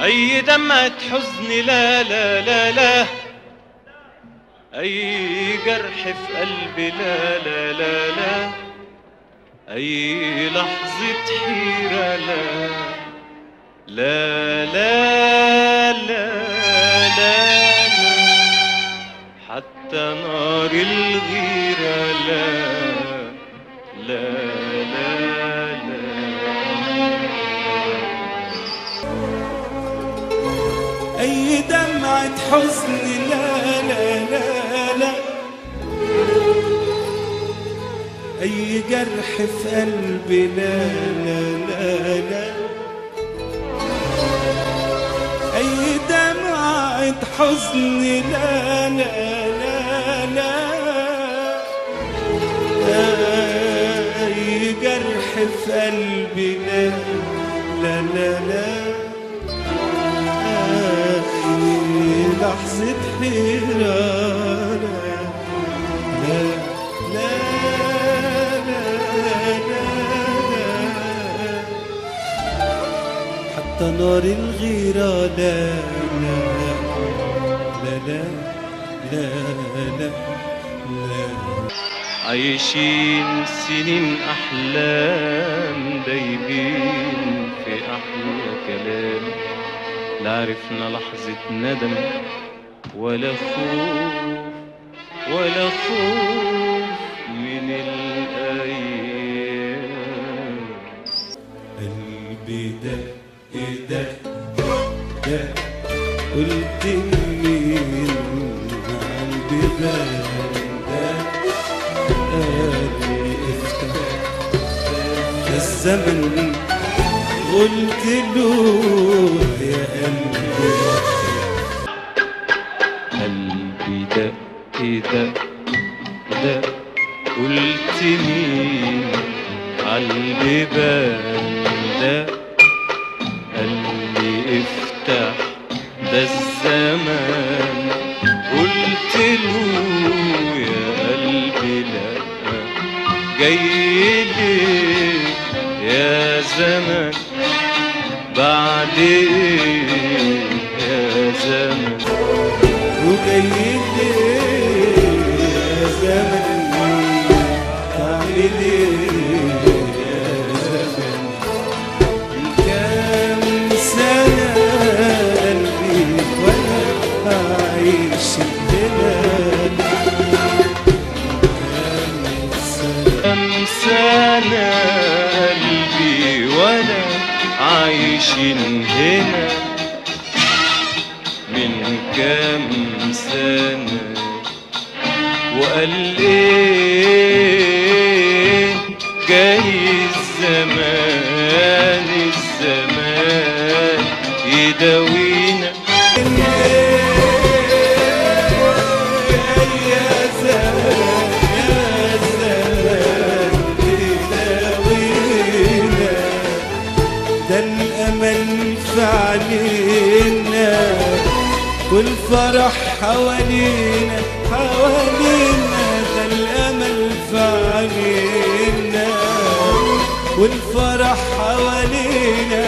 أي دمعة حزن لا لا لا لا، أي جرح في قلبي لا لا لا لا، أي لحظة حيرة لا لا لا لا لا لا، حتى نار الغيرة لا لا لا لا. أي دمعة حزن لا لا لا لا، أي جرح في قلبي لا لا لا لا، أي دمعة حزن لا لا لا لا، أي جرح في قلبي لا لا لا لا، لحظة حيرة لا لا لا لا لا، حتى نار الغيرة لا لا لا لا لا لا لا. عايشين سنين أحلام دايبين في أحلى كلام، لا عرفنا لحظة ندم ولا خوف ولا خوف من الأيام. قلبي دق دق قلت مين قلبي دق قلبي افتح الزمن قلت له يا قلبي. قلبي دق دق قلت مين عالبيبان دق، قلبي افتح ده الزمان قلت له يا قلبي لا، جاي ليه يا زمان بعد ايه يا زمن، وجاي ليه يا زمن تعمل ايه يا زمن، كام سنة قلبي وانا عايش هنا، كام سنة قلبي وانا عايشين هنا، من كام سنة وقال ايه جاي الزمان الزمان يداوينا. الأمل في علينا والفرح حوالينا حوالينا، ده الأمل في علينا والفرح حوالينا